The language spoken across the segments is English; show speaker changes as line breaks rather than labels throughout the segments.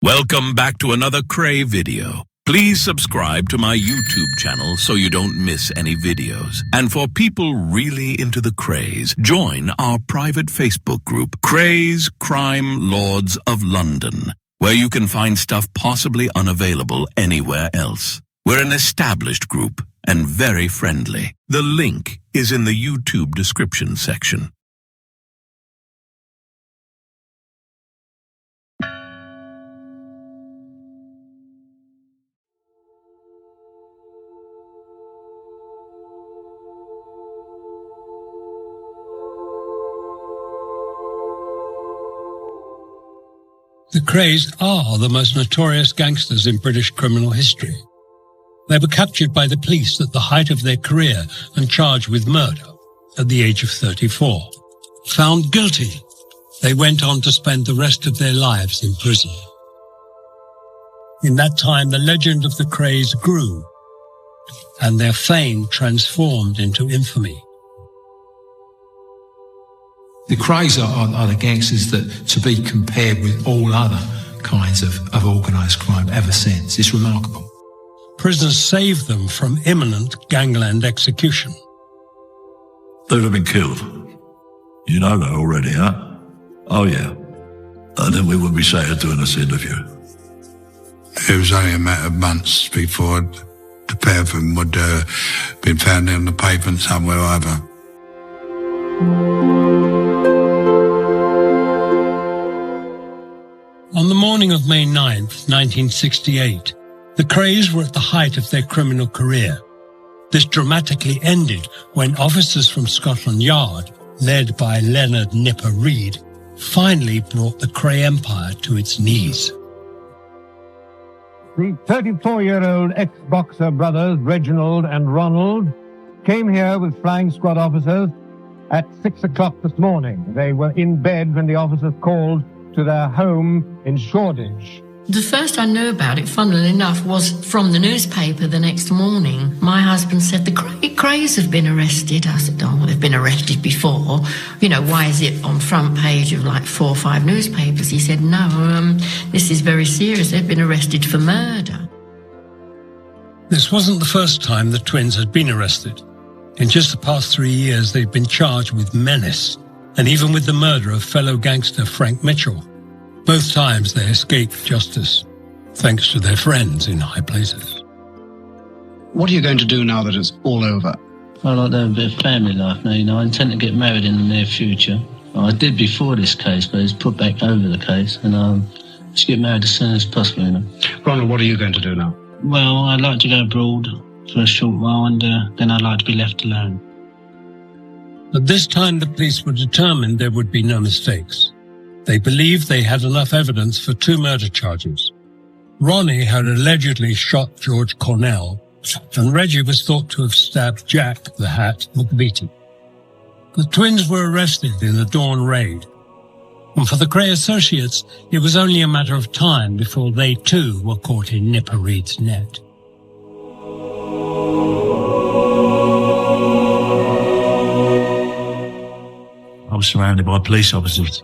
Welcome back to another Kray video. Please subscribe to my YouTube channel so you don't miss any videos. And for people really into the Krays, join our private Facebook group, Krays Crime Lords of London, where you can find stuff possibly unavailable anywhere else. We're an established group and very friendly. The link is in the YouTube description section.
The Krays are the most notorious gangsters in British criminal history. They were captured by the police at the height of their career and charged with murder at the age of 34. Found guilty, they went on to spend the rest of their lives in prison. In that time, the legend of the Krays grew, and their fame transformed into infamy.
The Krays are the gangsters that to be compared with all other kinds of organised crime ever since. It's remarkable.
Prisoners saved them from imminent gangland execution.
They would have been killed. You know that already, huh? Oh, yeah. And then we wouldn't be sat here doing this interview.
It was only a matter of months before the pair of them would been found on the pavement somewhere or other.
On the morning of May 9th, 1968, the Krays were at the height of their criminal career. This dramatically ended when officers from Scotland Yard, led by Leonard Nipper Reid, finally brought the Kray empire to its knees.
The 34-year-old ex-boxer brothers, Reginald and Ronald, came here with flying squad officers at 6 o'clock this morning. They were in bed when the officers called to their home in Shoreditch.
The first I knew about it, funnily enough, was from the newspaper the next morning. My husband said, the Krays have been arrested. I said, oh, they've been arrested before. You know, why is it on front page of like 4 or 5 newspapers? He said, no, this is very serious. They've been arrested for murder.
This wasn't the first time the twins had been arrested. In just the past 3 years, they'd been charged with menace, and even with the murder of fellow gangster Frank Mitchell. Both times they escaped justice, thanks to their friends in high places.
What are you going to do now that it's all over?
I like to have a bit of family life now, you know. I intend to get married in the near future. I did before this case, but it's put back over the case, and just get married as soon as possible, you know.
Ronald, what are you going to do now?
Well, I'd like to go abroad for a short while, and then I'd like to be left alone.
But this time the police were determined there would be no mistakes. They believed they had enough evidence for 2 murder charges. Ronnie had allegedly shot George Cornell, and Reggie was thought to have stabbed Jack the Hat McVitie. The twins were arrested in the dawn raid, and for the Kray associates, it was only a matter of time before they too were caught in Nipper Reid's net.
I was surrounded by police officers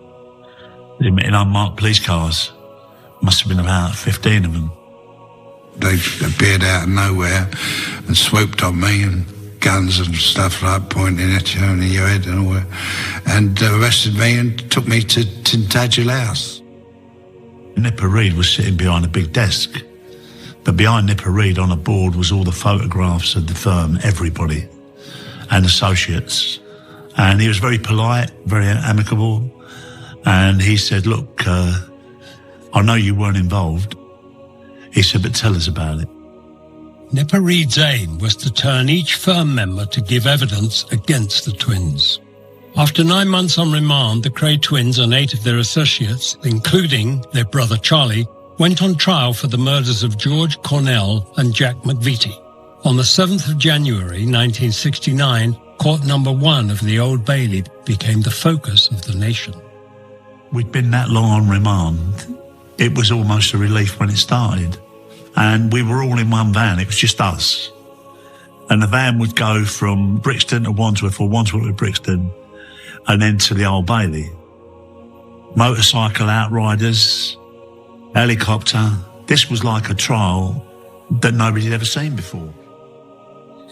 in unmarked police cars. Must have been about 15 of them.
They appeared out of nowhere and swooped on me, and guns and stuff like pointing at you and in your head and all that, and arrested me and took me to Tintagel House.
Nipper Reid was sitting behind a big desk, but behind Nipper Reid on a board was all the photographs of the firm, everybody, and associates. And he was very polite, very amicable. And he said, look, I know you weren't involved. He said, but tell us about it.
Nipper Reid's aim was to turn each firm member to give evidence against the twins. After 9 months on remand, the Kray twins and 8 of their associates, including their brother Charlie, went on trial for the murders of George Cornell and Jack McVitie. On the 7th of January 1969, Court number 1 of the Old Bailey became the focus of the nation.
We'd been that long on remand. It was almost a relief when it started. And we were all in one van. It was just us. And the van would go from Brixton to Wandsworth, or Wandsworth to Brixton, and then to the Old Bailey. Motorcycle outriders, helicopter. This was like a trial that nobody had ever seen before.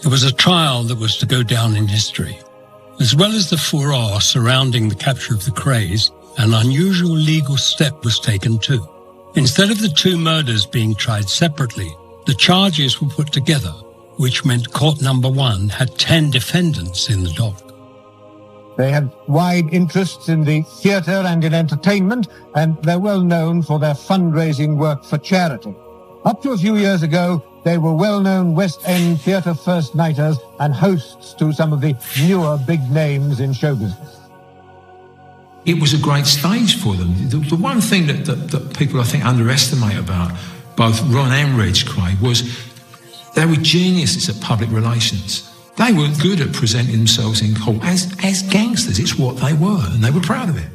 It was a trial that was to go down in history. As well as the furore surrounding the capture of the Krays, an unusual legal step was taken too. Instead of the two murders being tried separately, the charges were put together, which meant court number 1 had 10 defendants in the dock.
They had wide interests in the theatre and in entertainment, and they're well known for their fundraising work for charity. Up to a few years ago, they were well-known West End theatre first-nighters and hosts to some of the newer big names in show business.
It was a great stage for them. The one thing that people, I think, underestimate about both Ron and Reg Kray was they were geniuses at public relations. They were good at presenting themselves in court as gangsters. It's what they were, and they were proud of it.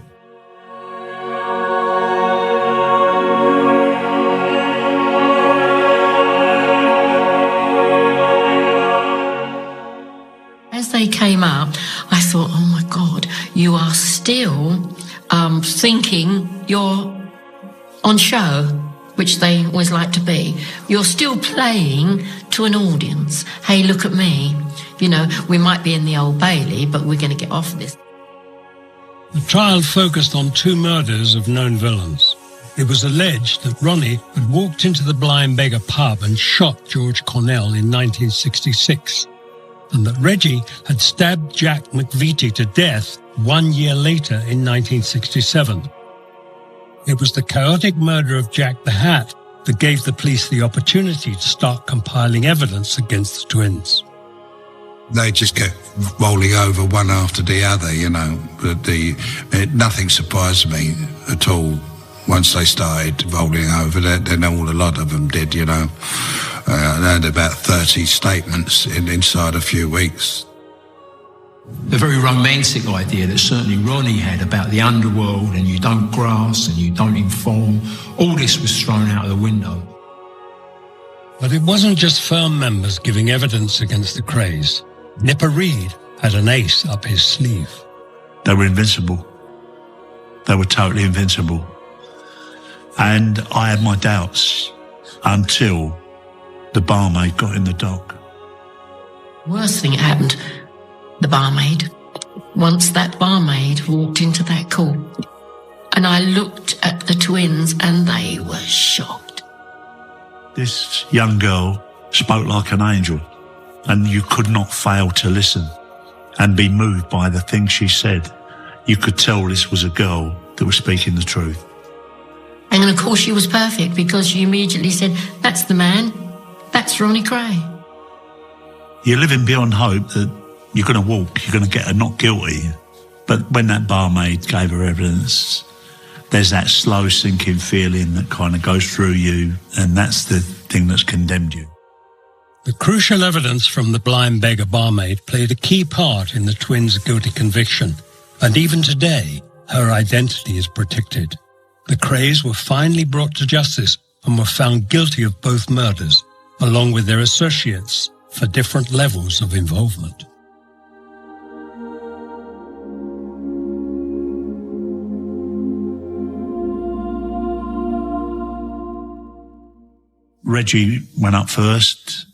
As they came up, I thought, oh my God, you are still thinking you're on show, which they always like to be. You're still playing to an audience. Hey, look at me. You know, we might be in the Old Bailey, but we're going to get off this.
The trial focused on 2 murders of known villains. It was alleged that Ronnie had walked into the Blind Beggar pub and shot George Cornell in 1966, and that Reggie had stabbed Jack McVitie to death 1 year later in 1967. It was the chaotic murder of Jack the Hat that gave the police the opportunity to start compiling evidence against the twins.
They just get rolling over one after the other, you know. Nothing surprised me at all once they started rolling over. Then a lot of them did, you know. They had about 30 statements inside a few weeks.
The very romantic idea that certainly Ronnie had about the underworld and you don't grass and you don't inform, all this was thrown out of the window.
But it wasn't just firm members giving evidence against the Krays. Nipper Reed had an ace up his sleeve.
They were invincible. They were totally invincible. And I had my doubts until the barmaid got in the dock.
Worst thing happened, the barmaid. Once that barmaid walked into that court, and I looked at the twins and they were shocked.
This young girl spoke like an angel, and you could not fail to listen and be moved by the things she said. You could tell this was a girl that was speaking the truth.
And of course she was perfect, because she immediately said, that's the man, that's Ronnie Kray.
You're living beyond hope that you're going to walk, you're going to get a not guilty. But when that barmaid gave her evidence, there's that slow sinking feeling that kind of goes through you, and that's the thing that's condemned you.
The crucial evidence from the Blind Beggar barmaid played a key part in the twins' guilty conviction, and even today, her identity is protected. The Krays were finally brought to justice and were found guilty of both murders, along with their associates, for different levels of involvement.
Reggie went up first,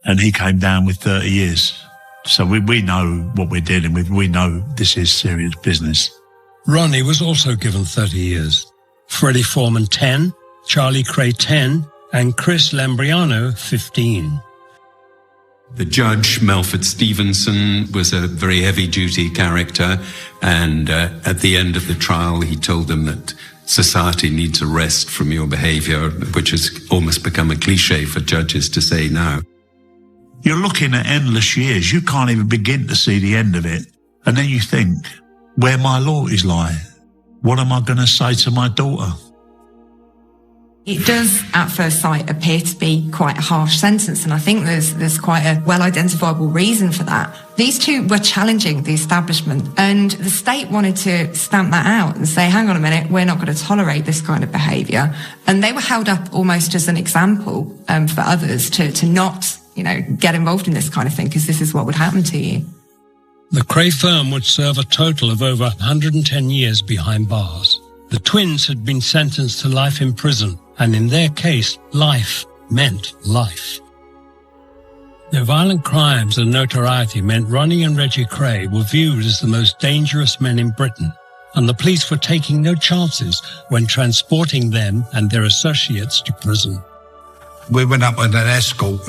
and he came down with 30 years. So we know what we're dealing with. We know this is serious business.
Ronnie was also given 30 years. Freddie Foreman 10, Charlie Kray 10, and Chris Lambriano 15.
The judge, Melford Stevenson, was a very heavy-duty character, and at the end of the trial he told them that society needs a rest from your behaviour, which has almost become a cliche for judges to say now.
You're looking at endless years. You can't even begin to see the end of it. And then you think, where my loyalties lie? What am I going to say to my daughter?
It does, at first sight, appear to be quite a harsh sentence, and I think there's quite a well-identifiable reason for that. These two were challenging the establishment, and the state wanted to stamp that out and say, hang on a minute, we're not going to tolerate this kind of behaviour. And they were held up almost as an example for others to not, get involved in this kind of thing, because this is what would happen to you. The
Kray firm would serve a total of over 110 years behind bars. The twins had been sentenced to life in prison, and in their case, life meant life. Their violent crimes and notoriety meant Ronnie and Reggie Kray were viewed as the most dangerous men in Britain, and the police were taking no chances when transporting them and their associates to prison.
We went up with an escort,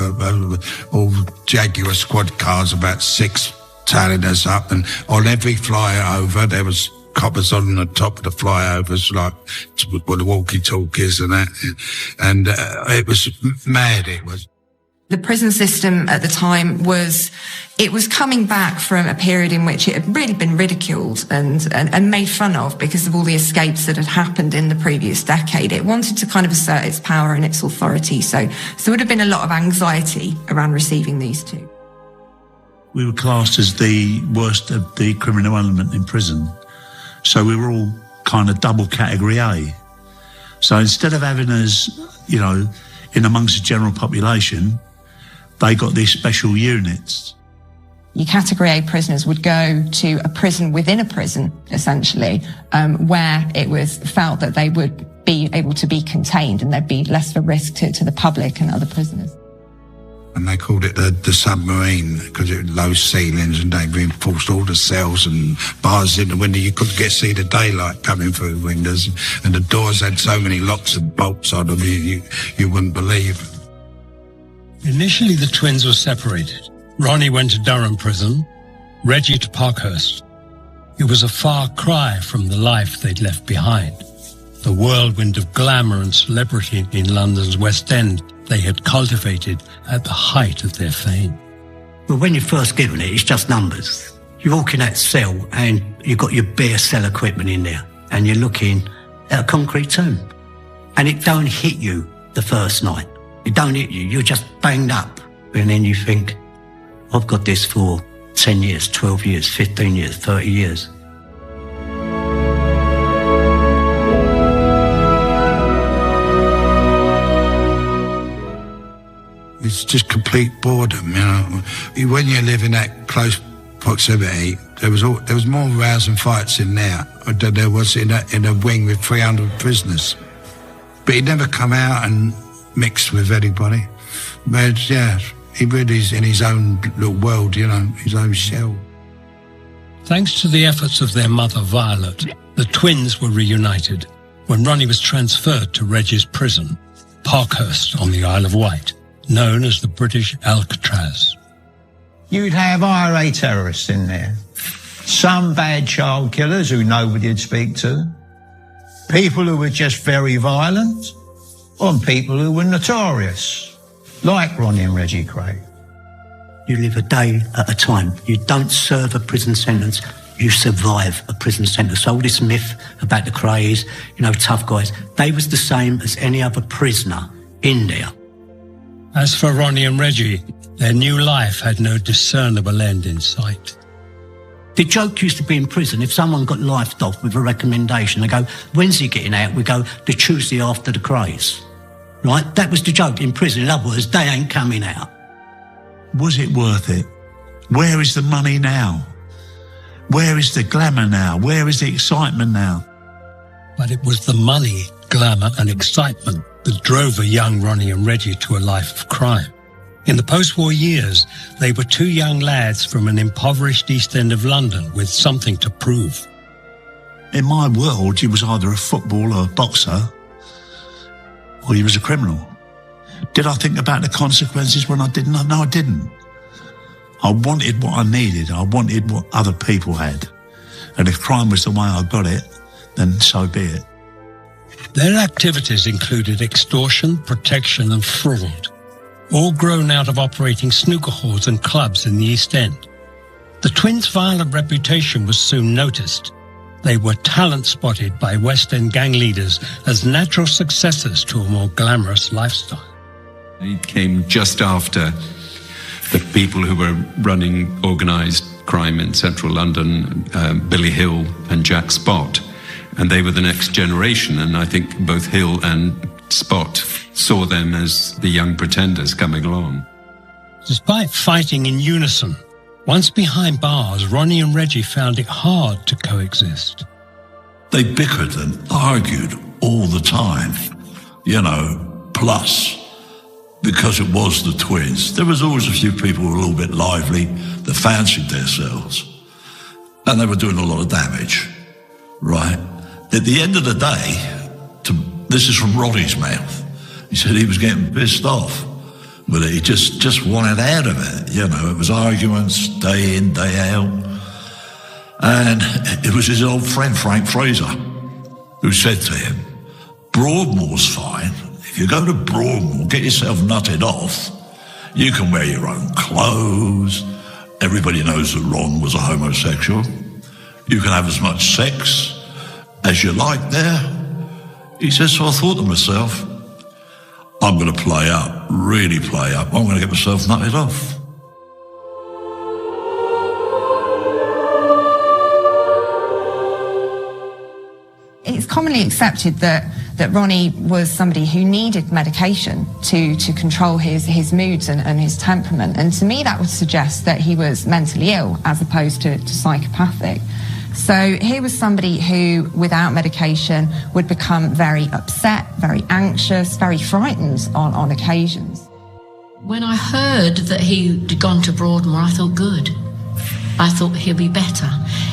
all Jaguar squad cars, about 6, tailing us up, and on every flyover there was coppers on the top of the flyovers, like with the walkie-talkies and that, and it was mad, it was.
The prison system at the time was coming back from a period in which it had really been ridiculed and made fun of because of all the escapes that had happened in the previous decade. It wanted to kind of assert its power and its authority. So there would have been a lot of anxiety around receiving these two.
We were classed as the worst of the criminal element in prison. So we were all kind of double category A. So instead of having us, you know, in amongst the general population, they got these special units.
Your category A prisoners would go to a prison within a prison, essentially, where it was felt that they would be able to be contained and there'd be less of a risk to the public and other prisoners.
And they called it the submarine because it had low ceilings, and they reinforced all the cells and bars in the window. You couldn't see the daylight coming through the windows, and the doors had so many locks and bolts on them you wouldn't believe.
Initially, the twins were separated. Ronnie went to Durham prison, Reggie to Parkhurst. It was a far cry from the life they'd left behind, the whirlwind of glamour and celebrity in London's West End they had cultivated at the height of their fame.
Well, when you're first given it, it's just numbers. You walk in that cell and you've got your bare cell equipment in there and you're looking at a concrete tomb. And it don't hit you the first night. It don't hit you. You're just banged up. And then you think, I've got this for 10 years, 12 years, 15 years, 30 years.
It's just complete boredom, you know. When you live in that close proximity, there was more rows and fights in there than there was in a wing with 300 prisoners. But he'd never come out and mixed with anybody. But yeah, he really is in his own little world, you know, his own shell.
Thanks to the efforts of their mother, Violet, the twins were reunited when Ronnie was transferred to Reggie's prison, Parkhurst on the Isle of Wight, known as the British Alcatraz.
You'd have IRA terrorists in there, some bad child killers who nobody'd speak to, people who were just very violent, and people who were notorious, like Ronnie and Reggie Kray.
You live a day at a time. You don't serve a prison sentence, you survive a prison sentence. All this myth about the Krays, you know, tough guys, they was the same as any other prisoner in there.
As for Ronnie and Reggie, their new life had no discernible end in sight.
The joke used to be in prison, if someone got lifed off with a recommendation, they go, when's he getting out? We go, the Tuesday after the Krays. Right? That was the joke in prison. In other words, they ain't coming out.
Was it worth it? Where is the money now? Where is the glamour now? Where is the excitement now?
But it was the money, glamour and excitement that drove a young Ronnie and Reggie to a life of crime. In the post-war years, they were two young lads from an impoverished East End of London with something to prove.
In my world, you was either a footballer or a boxer, or you was a criminal. Did I think about the consequences when I didn't? No, I didn't. I wanted what I needed. I wanted what other people had. And if crime was the way I got it, then so be it.
Their activities included extortion, protection and fraud, all grown out of operating snooker halls and clubs in the East End. The twins' violent reputation was soon noticed. They were talent spotted by West End gang leaders as natural successors to a more glamorous lifestyle.
It came just after the people who were running organised crime in central London, Billy Hill and Jack Spot, and they were the next generation, and I think both Hill and Spot saw them as the young pretenders coming along.
Despite fighting in unison, once behind bars, Ronnie and Reggie found it hard to coexist.
They bickered and argued all the time, plus, because it was the twins, there was always a few people who were a little bit lively that fancied themselves, and they were doing a lot of damage, right? At the end of the day, this is from Roddy's mouth, he said he was getting pissed off, but he just wanted out of it, it was arguments day in, day out. And it was his old friend, Frank Fraser, who said to him, Broadmoor's fine. If you go to Broadmoor, get yourself nutted off, you can wear your own clothes. Everybody knows that Ron was a homosexual. You can have as much sex as you like there. He says, so I thought to myself, I'm going to play up, really play up. I'm going to get myself nutted off.
It's commonly accepted that Ronnie was somebody who needed medication to control his moods and his temperament. And to me, that would suggest that he was mentally ill as opposed to psychopathic. So here was somebody who, without medication, would become very upset, very anxious, very frightened on occasions.
When I heard that he'd gone to Broadmoor, I thought, good. I thought he'll be better.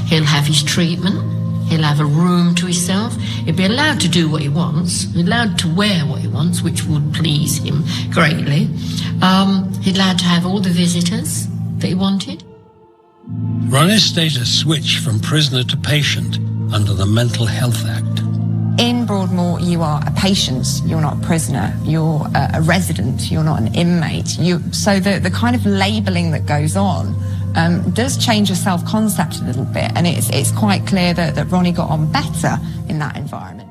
He'll have his treatment. He'll have a room to himself. He'll be allowed to do what he wants. He'll be allowed to wear what he wants, which would please him greatly. He'll allowed to have all the visitors that he wanted.
Ronnie's status switched from prisoner to patient under the Mental Health Act.
In Broadmoor, you are a patient, you're not a prisoner, you're a resident, you're not an inmate. So the kind of labelling that goes on does change your self-concept a little bit, and it's quite clear that Ronnie got on better in that environment.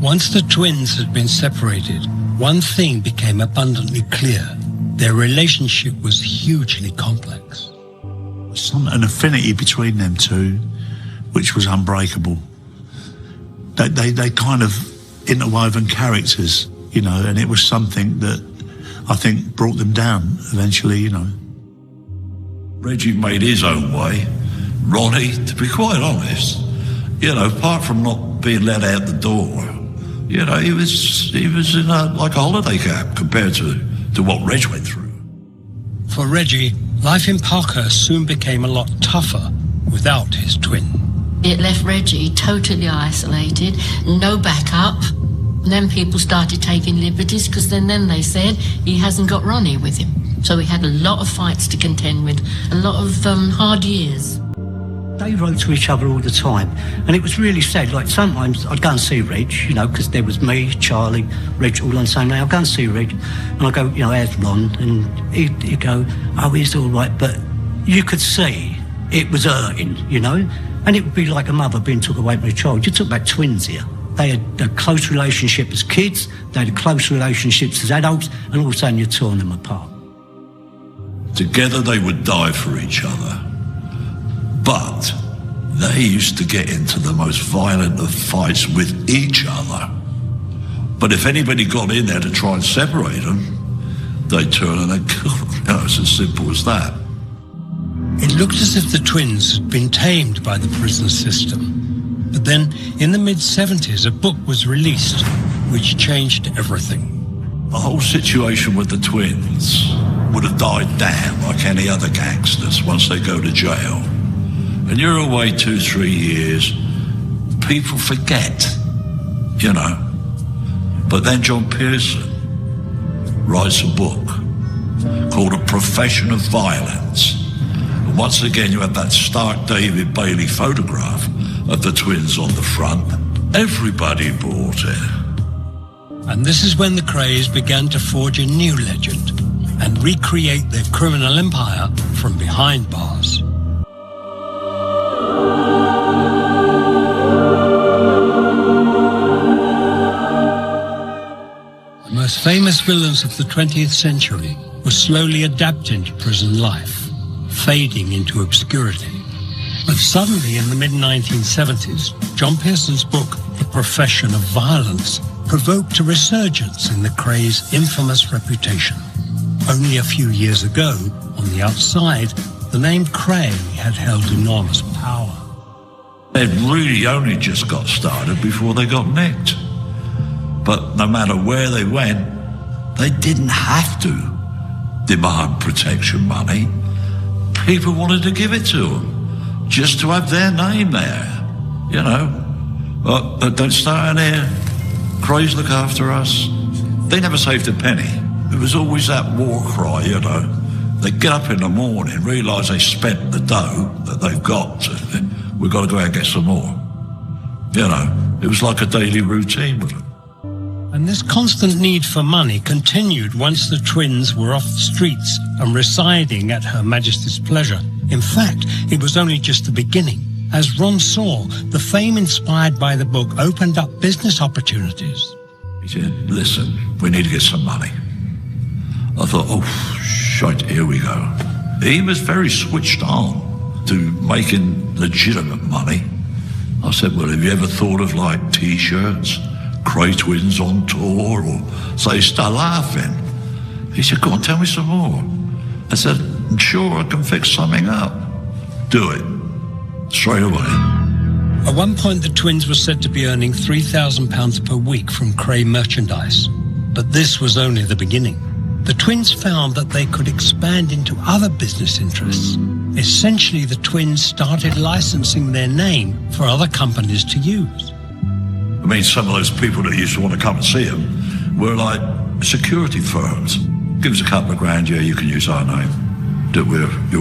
Once the twins had been separated, one thing became abundantly clear. Their relationship was hugely complex.
An affinity between them two, which was unbreakable. They kind of interwoven characters, and it was something that I think brought them down eventually, Reggie made his own way. Ronnie, to be quite honest, apart from not being let out the door, he was in like a holiday camp compared to what Reg went through.
For Reggie, life in Parkhurst soon became a lot tougher without his twin.
It left Reggie totally isolated, no backup. And then people started taking liberties because then they said he hasn't got Ronnie with him. So we had a lot of fights to contend with, a lot of hard years.
They wrote to each other all the time, and it was really sad. Like sometimes I'd go and see Reg, because there was me, Charlie, Reg all on the same day. I'd go and see Reg, and I'd go, how's Ron? And he'd go, oh, he's all right. But you could see it was hurting, and it would be like a mother being took away from a child. You took back twins here. They had a close relationship as kids, they had close relationships as adults, and all of a sudden you're tearing them apart.
Together they would die for each other. But they used to get into the most violent of fights with each other. But if anybody got in there to try and separate them, they'd turn and they'd kill them. It's as simple as that.
It looked as if the twins had been tamed by the prison system. But then, in the mid-70s, a book was released which changed everything.
The whole situation with the twins would have died down like any other gangsters once they go to jail. And you're away 2-3 years, people forget, But then John Pearson writes a book called A Profession of Violence. And once again, you have that stark David Bailey photograph of the twins on the front. Everybody bought it.
And this is when the Krays began to forge a new legend and recreate their criminal empire from behind bars. The most famous villains of the 20th century were slowly adapting to prison life, fading into obscurity. But suddenly, in the mid-1970s, John Pearson's book, The Profession of Violence, provoked a resurgence in the Krays' infamous reputation. Only a few years ago, on the outside, the name Kray had held enormous power.
They'd really only just got started before they got nicked. But no matter where they went, they didn't have to demand protection money. People wanted to give it to them, just to have their name there, you know. But don't start in here. Krays look after us. They never saved a penny. It was always that war cry, you know. They get up in the morning, realise they spent the dough that they've got. We've got to go out and get some more. You know, it was like a daily routine with them.
And this constant need for money continued once the twins were off the streets and residing at Her Majesty's pleasure. In fact, it was only just the beginning. As Ron saw, the fame inspired by the book opened up business opportunities.
He said, listen, we need to get some money. I thought, oh, shite, here we go. He was very switched on to making legitimate money. I said, well, have you ever thought of like T-shirts, Kray twins on tour, or say, start laughing? He said, go on, tell me some more. I said, I'm sure I can fix something up. Do it. Straight away.
At one point, the twins were said to be earning £3,000 per week from Kray merchandise. But this was only the beginning. The twins found that they could expand into other business interests. Essentially, the twins started licensing their name for other companies to use.
I mean, some of those people that used to want to come and see them were like security firms. Give us a couple of grand, yeah, you can use our name. You're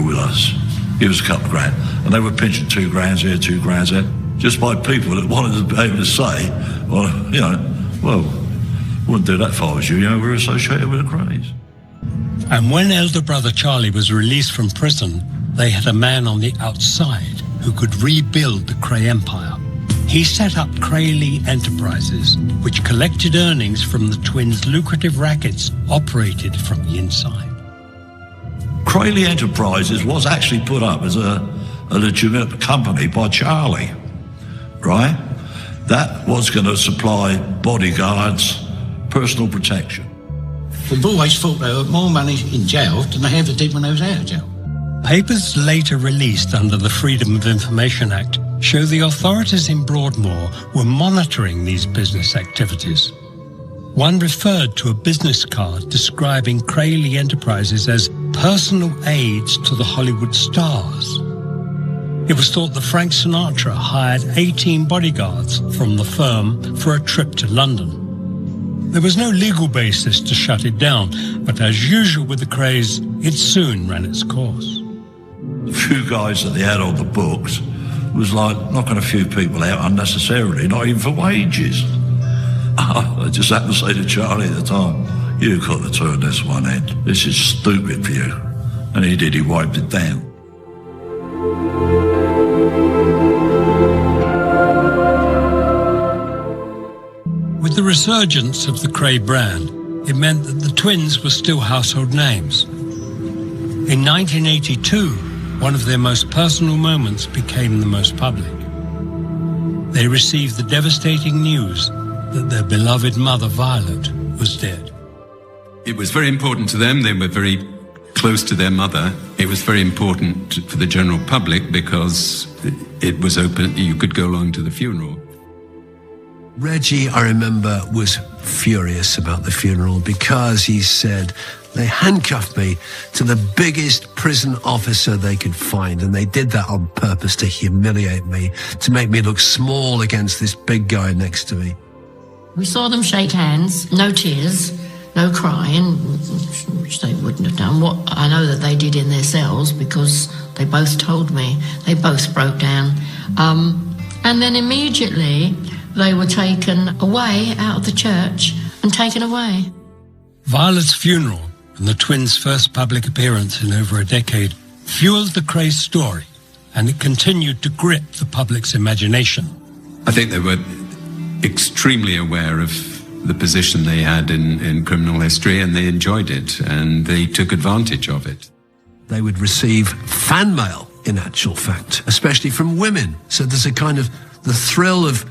with us. Give us a couple of grand. And they were pinching 2 grand here, 2 grand there, just by people that wanted to be able to say, well, you know, well, wouldn't do that if I was you, you know, we're associated with the Krays.
And when elder brother Charlie was released from prison, they had a man on the outside who could rebuild the Kray empire. He set up Kray Enterprises, which collected earnings from the twins' lucrative rackets operated from the inside.
Kray Enterprises was actually put up as a legitimate company by Charlie, right? That was going to supply bodyguards, personal protection.
We've always thought there were more money in jail than they ever did when they was out of jail.
Papers later released under the Freedom of Information Act show the authorities in Broadmoor were monitoring these business activities. One referred to a business card describing Kray Enterprises as personal aids to the Hollywood stars. It was thought that Frank Sinatra hired 18 bodyguards from the firm for a trip to London. There was no legal basis to shut it down, but as usual with the Krays, it soon ran its course.
The few guys that they had on the books was like knocking a few people out unnecessarily, not even for wages. I just happened to say to Charlie at the time, you've got to turn this one in. This is stupid for you. And he did, he wiped it down.
With the resurgence of the Kray brand, it meant that the twins were still household names. In 1982, one of their most personal moments became the most public. They received the devastating news that their beloved mother, Violet, was dead.
It was very important to them. They were very close to their mother. It was very important for the general public because it was open. You could go along to the funeral.
Reggie, I remember, was furious about the funeral because he said they handcuffed me to the biggest prison officer they could find, and they did that on purpose to humiliate me, to make me look small against this big guy next to me.
We saw them shake hands, no tears, no crying, which they wouldn't have done. What I know that they did in their cells, because they both told me, they both broke down. And then immediately they were taken away out of the church and taken away.
Violet's funeral and the twins' first public appearance in over a decade fueled the Krays story, and it continued to grip the public's imagination.
I think they were extremely aware of the position they had in criminal history, and they enjoyed it, and they took advantage of it.
They would receive fan mail, in actual fact, especially from women. So there's a kind of the thrill of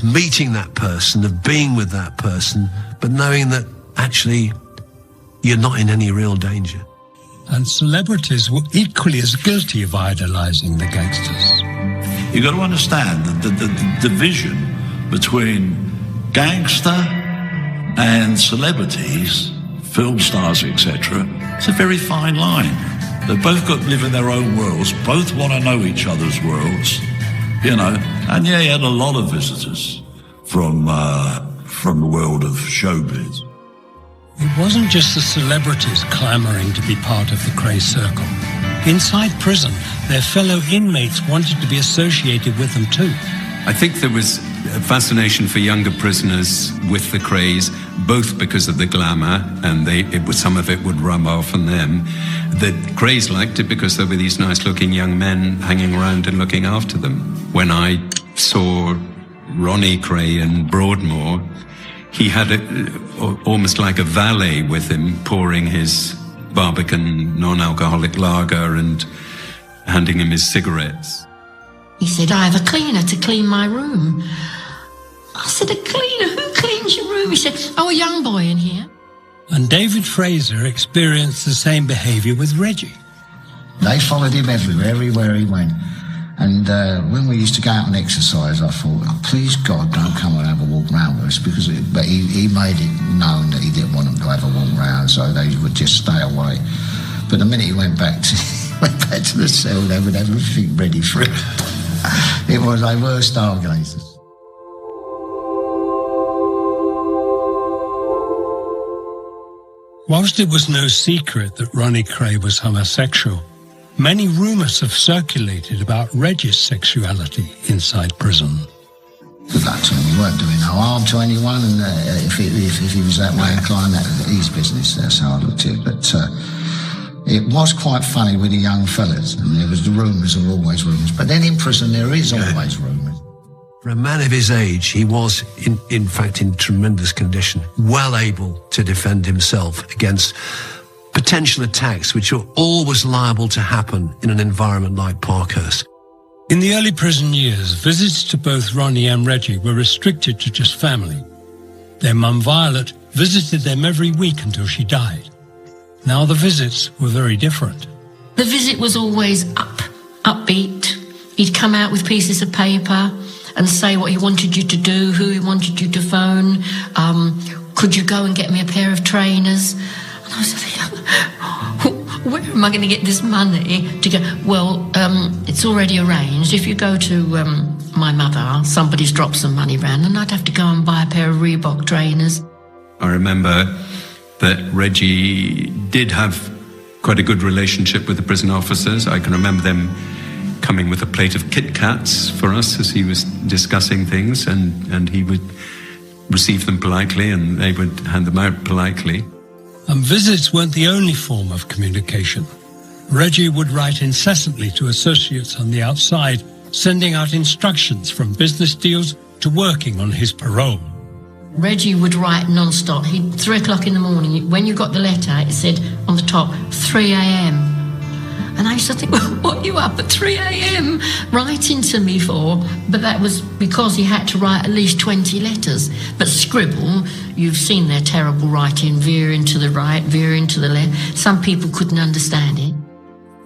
meeting that person, of being with that person, but knowing that actually you're not in any real danger.
And celebrities were equally as guilty of idolizing the gangsters.
You've got to understand the division between gangster and celebrities, film stars, etc. It's a very fine line. They've both got to live in their own worlds, both want to know each other's worlds, you know. And yeah, he had a lot of visitors from the world of showbiz.
It wasn't just the celebrities clamouring to be part of the Kray circle. Inside prison, their fellow inmates wanted to be associated with them too.
I think there was a fascination for younger prisoners with the Krays, both because of the glamour, and some of it would rub off on them. The Krays liked it because there were these nice-looking young men hanging around and looking after them. When I saw Ronnie Kray in Broadmoor, he had almost like a valet with him, pouring his Barbican non-alcoholic lager and handing him his cigarettes.
He said, I have a cleaner to clean my room. I said, a cleaner? Who cleans your room? He said, oh, a young boy in here.
And David Fraser experienced the same behaviour with Reggie.
They followed him everywhere he went. And when we used to go out and exercise, I thought, oh, please God, don't come and have a walk round with us, because but he made it known that he didn't want them to have a walk round, so they would just stay away. But the minute he went back to the cell, they would have everything ready for it. They were stargazers.
Whilst it was no secret that Ronnie Kray was homosexual, many rumours have circulated about Reggie's sexuality inside prison.
At that time, we weren't doing no harm to anyone, and if he was that way inclined, that's his business. That's how I looked at it. But it was quite funny with the young fellas, and there was the rumours, there were always rumours. But then in prison, there is always rumours.
For a man of his age, he was, in fact, in tremendous condition, well able to defend himself against potential attacks, which are always liable to happen in an environment like Parkhurst.
In the early prison years, visits to both Ronnie and Reggie were restricted to just family. Their mum Violet visited them every week until she died. Now the visits were very different.
The visit was always upbeat. He'd come out with pieces of paper and say what he wanted you to do, who he wanted you to phone. Could you go and get me a pair of trainers? And I was thinking, where am I going to get this money to go? Well, it's already arranged. If you go to my mother, somebody's dropped some money round, and I'd have to go and buy a pair of Reebok trainers.
I remember that Reggie did have quite a good relationship with the prison officers. I can remember them coming with a plate of Kit Kats for us as he was discussing things, and he would receive them politely and they would hand them out politely.
And visits weren't the only form of communication. Reggie would write incessantly to associates on the outside, sending out instructions from business deals to working on his parole.
Reggie would write non-stop. 3 o'clock in the morning, when you got the letter, it said on the top, 3 a.m. And I used to think, well, what are you up at 3 a.m. writing to me for? But that was because he had to write at least 20 letters. But scribble, you've seen their terrible writing, veering to the right, veering to the left. Some people couldn't understand it.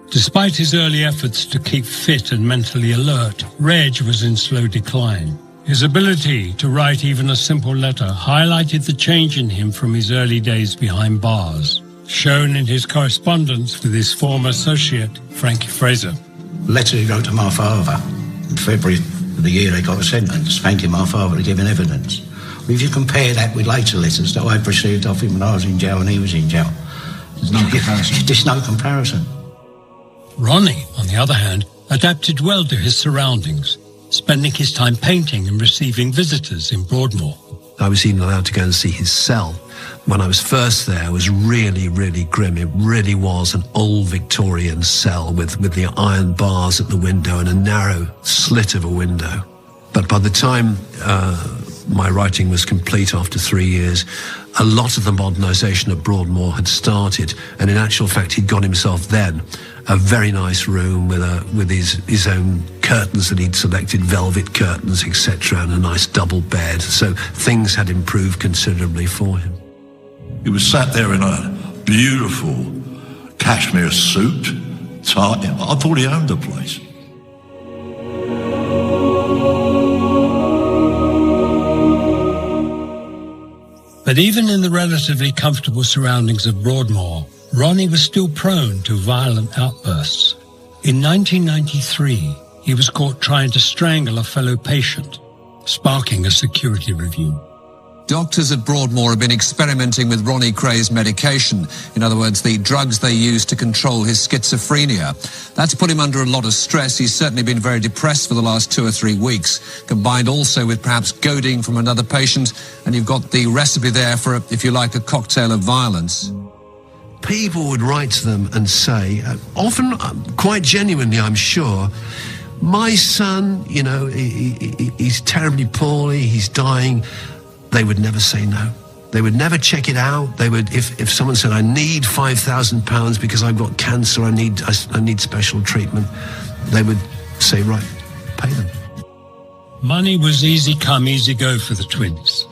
Despite his early efforts to keep fit and mentally alert, Reg was in slow decline. His ability to write even a simple letter highlighted the change in him from his early days behind bars, shown in his correspondence with his former associate, Frankie Fraser.
Letter he wrote to my father in February of the year they got a sentence, thanking my father for giving evidence. Well, if you compare that with later letters that I've received off him when I was in jail and he was in jail, there's no comparison. There's no comparison.
Ronnie, on the other hand, adapted well to his surroundings, spending his time painting and receiving visitors in Broadmoor.
I was even allowed to go and see his cell. When I was first there, it was really, really grim. It really was an old Victorian cell with the iron bars at the window and a narrow slit of a window. But by the time my writing was complete after 3 years, a lot of the modernisation of Broadmoor had started, and in actual fact, he'd got himself then a very nice room with his own curtains that he'd selected, velvet curtains, etc., and a nice double bed. So things had improved considerably for him.
He was sat there in a beautiful cashmere suit. I thought he owned the place.
But even in the relatively comfortable surroundings of Broadmoor, Ronnie was still prone to violent outbursts. In 1993, he was caught trying to strangle a fellow patient, sparking a security review.
Doctors at Broadmoor have been experimenting with Ronnie Kray's medication. In other words, the drugs they use to control his schizophrenia. That's put him under a lot of stress. He's certainly been very depressed for the last 2 or 3 weeks, combined also with perhaps goading from another patient. And you've got the recipe there for, if you like, a cocktail of violence.
People would write to them and say, often quite genuinely, I'm sure, my son, you know, he's terribly poorly, he's dying. They would never say no. They would never check it out. They would, if someone said, I need £5,000 because I've got cancer, I need special treatment, they would say, right, pay them.
Money was easy come, easy go for the twins.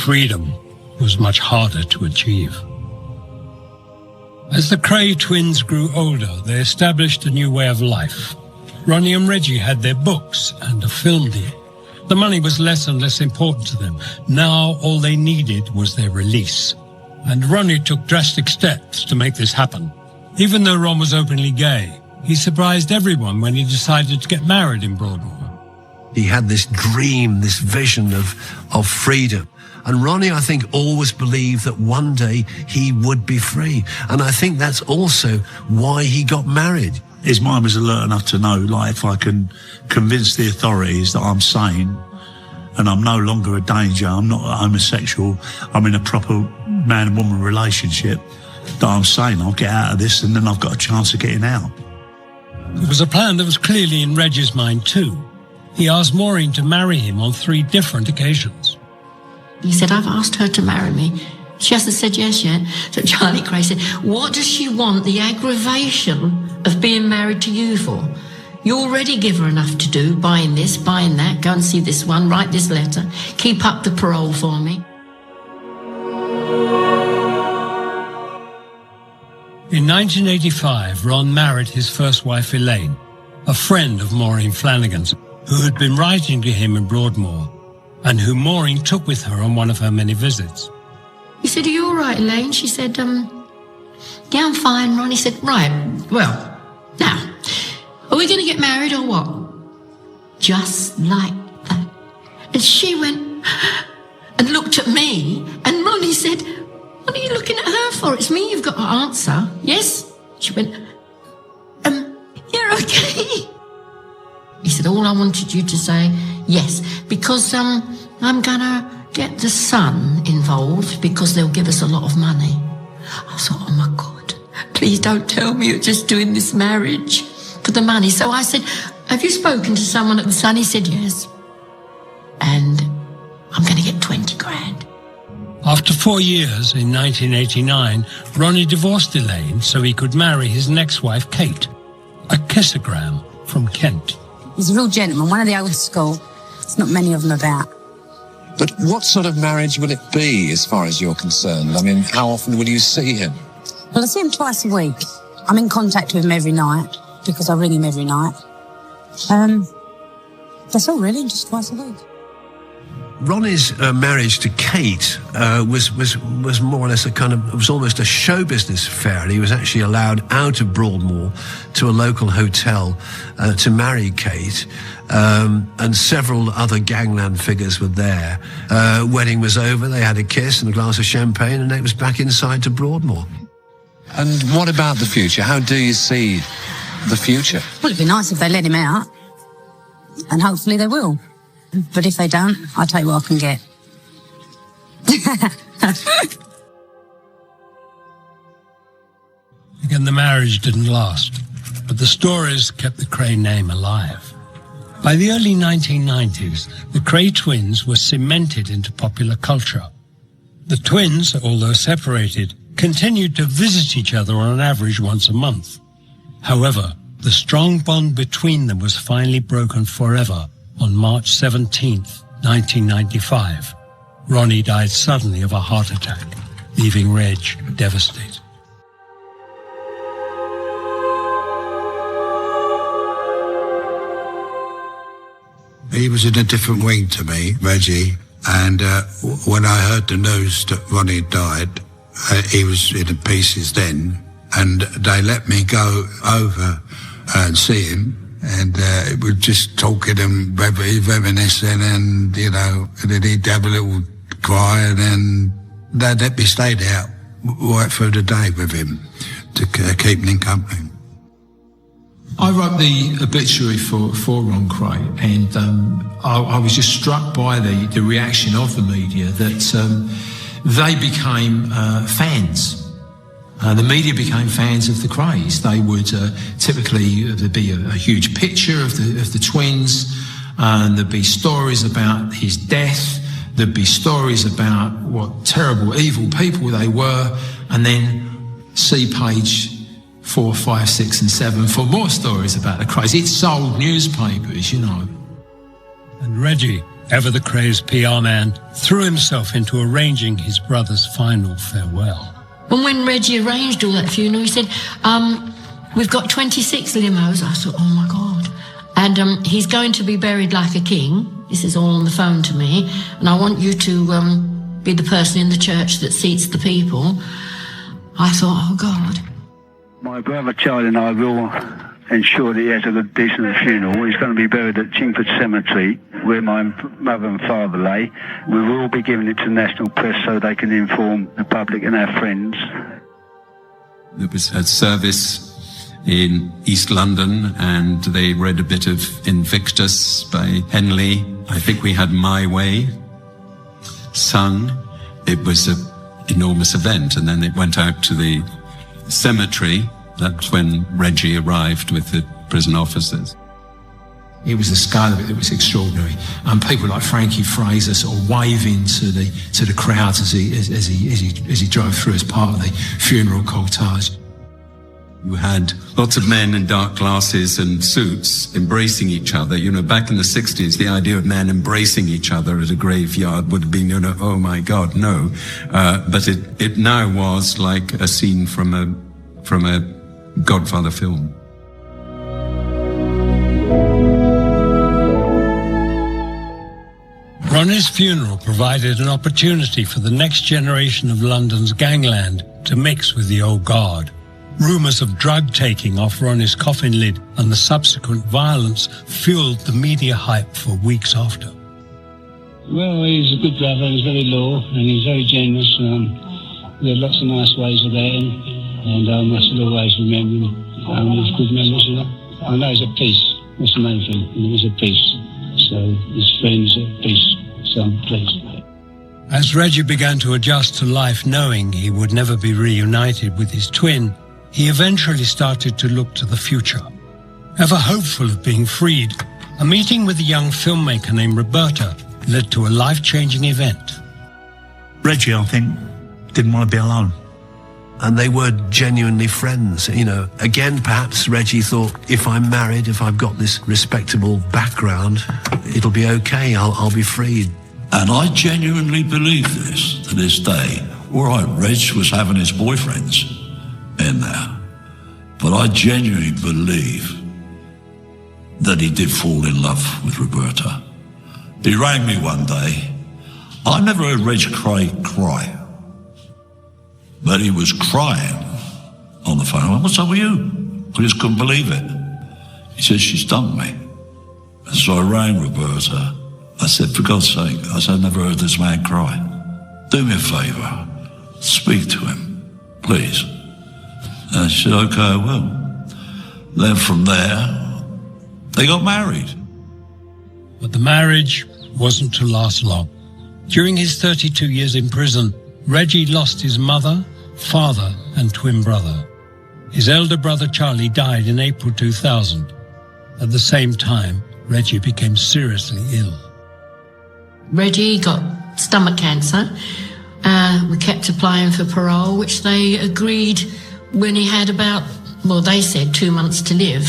Freedom was much harder to achieve. As the Kray twins grew older, they established a new way of life. Ronnie and Reggie had their books and a film deal. The money was less and less important to them. Now all they needed was their release. And Ronnie took drastic steps to make this happen. Even though Ron was openly gay, he surprised everyone when he decided to get married in Broadmoor.
He had this dream, this vision of freedom. And Ronnie, I think, always believed that one day he would be free. And I think that's also why he got married.
His mind was alert enough to know, like, if I can convince the authorities that I'm sane and I'm no longer a danger, I'm not a homosexual, I'm in a proper man and woman relationship, that I'm sane, I'll get out of this and then I've got a chance of getting out.
It was a plan that was clearly in Reggie's mind too. He asked Maureen to marry him on 3 different occasions.
He said, I've asked her to marry me. She hasn't said yes yet. So Charlie Kray said, what does she want the aggravation of being married to you for? You already give her enough to do, buying this, buying that, go and see this one, write this letter, keep up the parole for me.
In 1985, Ron married his first wife, Elaine, a friend of Maureen Flanagan's, who had been writing to him in Broadmoor, and who Maureen took with her on one of her many visits.
He said, are you all right, Elaine? She said, yeah, I'm fine, Ron. He said, right, well, now, are we going to get married or what? Just like that. And she went and looked at me, and Ronnie said, what are you looking at her for? It's me you've got to answer. Yes? She went, you're okay. He said, all I wanted you to say, yes, because I'm going to get the son involved because they'll give us a lot of money. I thought, oh my God, please don't tell me you're just doing this marriage for the money. So I said, have you spoken to someone at the Sun? He said, yes. And I'm going to get 20 grand.
After 4 years, in 1989, Ronnie divorced Elaine so he could marry his next wife, Kate, a kissogram from Kent.
He's a real gentleman, one of the old school. There's not many of them about.
But what sort of marriage will it be, as far as you're concerned? I mean, how often will you see him?
Well, I see him twice a week. I'm in contact with him every night, because I ring him every night. That's all, really, just twice a week.
Ronnie's marriage to Kate was more or less it was almost a show business affair. He was actually allowed out of Broadmoor to a local hotel to marry Kate, and several other gangland figures were there. Wedding was over, they had a kiss and a glass of champagne, and it was back inside to Broadmoor.
And what about the future? How do you see the future?
Well, it'd be nice if they let him out, and hopefully they will. But if they don't, I'll take what I can get.
Again, the marriage didn't last, but the stories kept the Kray name alive. By the early 1990s, the Kray twins were cemented into popular culture. The twins, although separated, continued to visit each other on an average once a month. However, the strong bond between them was finally broken forever on March 17th, 1995. Ronnie died suddenly of a heart attack, leaving Reg devastated.
He was in a different wing to me, Reggie. And when I heard the news that Ronnie died, he was in pieces then, and they let me go over and see him, and we're just talking and reminiscing, and, you know, and then he'd have a little cry, and then they'd let me stay there right through the day with him to keep him in company.
I wrote the obituary for Ron Kray, and I was just struck by the reaction of the media that they became fans. The media became fans of the Krays. They would typically, there'd be a huge picture of the twins, and there'd be stories about his death. There'd be stories about what terrible, evil people they were, and then see page 4, 5, 6 and 7 for more stories about the Krays. It sold newspapers, you know.
And Reggie, ever the Krays PR man, threw himself into arranging his brother's final farewell.
And when Reggie arranged all that funeral, he said, we've got 26 limos. I thought, oh my God. And he's going to be buried like a king. This is all on the phone to me. And I want you to be the person in the church that seats the people. I thought, oh God.
My brother Charlie and I will ensure that he has a good, decent funeral. He's going to be buried at Chingford Cemetery, where my mother and father lay. We will be giving it to the national press so they can inform the public and our friends.
There was a service in East London, and they read a bit of Invictus by Henley. I think we had My Way sung. It was an enormous event, and then it went out to the cemetery. That's when Reggie arrived with the prison officers.
It was the scale of it that was extraordinary. People like Frankie Fraser sort of waving to the crowds as he drove through as part of the funeral cortege.
You had lots of men in dark glasses and suits embracing each other. You know, back in the 60s, the idea of men embracing each other at a graveyard would have been, you know, oh my God, no. But it now was like a scene from a Godfather film.
Ronnie's funeral provided an opportunity for the next generation of London's gangland to mix with the old guard. Rumours of drug taking off Ronnie's coffin lid and the subsequent violence fueled the media hype for weeks after.
Well, he's a good brother, he's very low and he's very generous. There are lots of nice ways about him, and I shall always remember him with good memories, you know. I know he's at peace, that's the main thing, he's at peace. So his friends at peace, so I'm pleased.
As Reggie began to adjust to life knowing he would never be reunited with his twin, he eventually started to look to the future. Ever hopeful of being freed, a meeting with a young filmmaker named Roberta led to a life-changing event.
Reggie, I think, didn't want to be alone.
And they were genuinely friends, you know. Again, perhaps Reggie thought, if I'm married, if I've got this respectable background, it'll be okay, I'll be freed.
And I genuinely believe this to this day. All right, Reg was having his boyfriends in there, but I genuinely believe that he did fall in love with Roberta. He rang me one day. I never heard Reg cry, but he was crying on the phone. I went, what's up with you? I just couldn't believe it. He said, she's dumped me. And so I rang Roberta. I said, for God's sake, I said, I've never heard this man cry. Do me a favour, speak to him, please. And she said, okay, I will. Then from there, they got married.
But the marriage wasn't to last long. During his 32 years in prison, Reggie lost his mother, father, and twin brother. His elder brother Charlie died in April 2000. At the same time, Reggie became seriously ill.
Reggie got stomach cancer. We kept applying for parole, which they agreed when he had about, well, they said 2 months to live.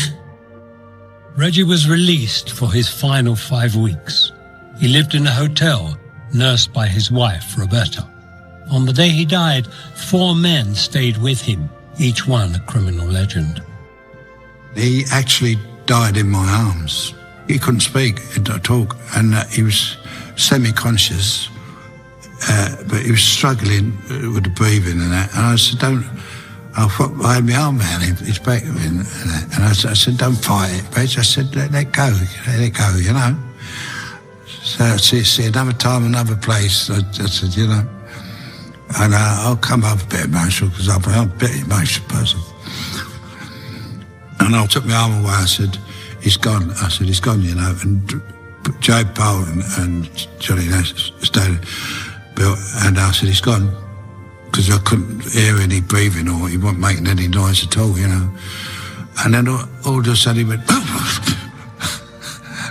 Reggie was released for his final 5 weeks. He lived in a hotel, nursed by his wife, Roberta. On the day he died, 4 men stayed with him, each one a criminal legend.
He actually died in my arms. He couldn't speak, he couldn't talk, and he was semi-conscious, but he was struggling with the breathing and that. And I said, I had my arm around him, his back, and I said, don't fight it, Reg. I said, let it go, you know. So I see another time, another place. I said, you know, and I'll come up a bit emotional because I'm a bit emotional person. And I took my arm away. I said, he's gone. I said, he's gone, you know. And Joe Powell and Johnny Nash stayed, Bill, and I said, he's gone. Because I couldn't hear any breathing or he wasn't making any noise at all, you know. And then all of a sudden he went,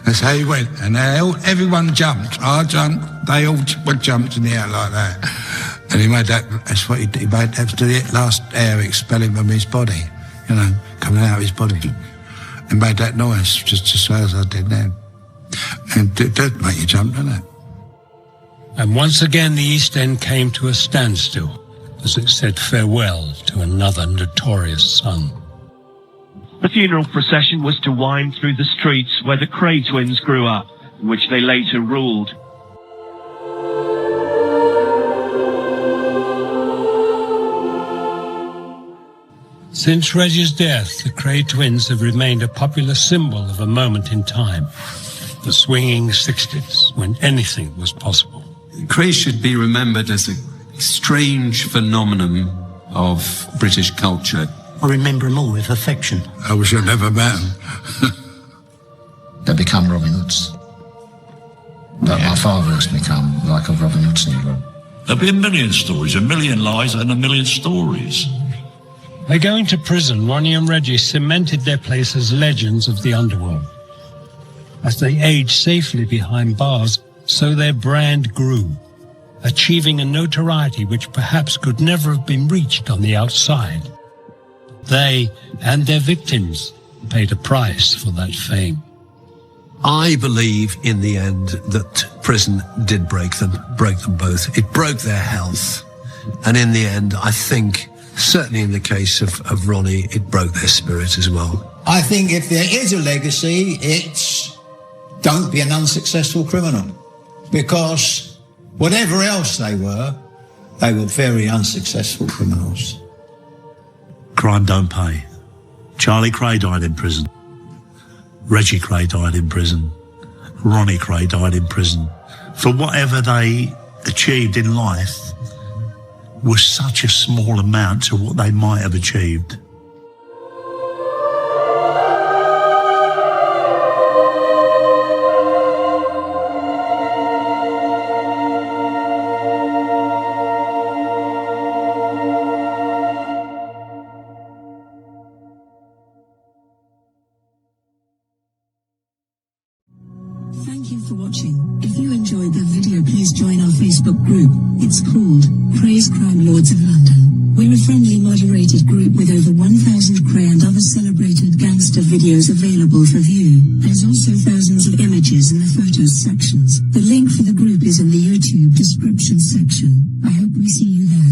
that's how he went. And everyone jumped. I jumped. They all jumped in the air like that. And he made that, that's what he did. He made that to the last air expelling from his body, you know, coming out of his body. He made that noise just as well as I did then. And it does make you jump, doesn't it?
And once again the East End came to a standstill as it said farewell to another notorious son.
The funeral procession was to wind through the streets where the Kray twins grew up, in which they later ruled.
Since Reggie's death, the Kray twins have remained a popular symbol of a moment in time, the swinging 60s, when anything was possible.
Krays should be remembered as a strange phenomenon of British culture.
I remember them all with affection.
I wish I'd never met them.
They become Robin Hoods. But my father has become like a Robin Hood syndrome.
There'll be a million stories, a million lies and a million stories.
By going to prison, Ronnie and Reggie cemented their place as legends of the underworld. As they aged safely behind bars, so their brand grew, achieving a notoriety which perhaps could never have been reached on the outside. They and their victims paid a price for that fame.
I believe in the end that prison did break them both. It broke their health. And in the end, I think, certainly in the case of Ronnie, it broke their spirit as well.
I think if there is a legacy, it's don't be an unsuccessful criminal. Because whatever else they were very unsuccessful criminals.
Crime don't pay. Charlie Kray died in prison. Reggie Kray died in prison. Ronnie Kray died in prison. For whatever they achieved in life was such a small amount to what they might have achieved.
Thank you for watching. If you enjoyed the video, please join our Facebook group. It's called Krays Crime Lords of London. We're a friendly moderated group with over 1,000 Kray and other celebrated gangster videos available for view. There's also thousands of images in the photos sections. The link for the group is in the YouTube description section. I hope we see you there.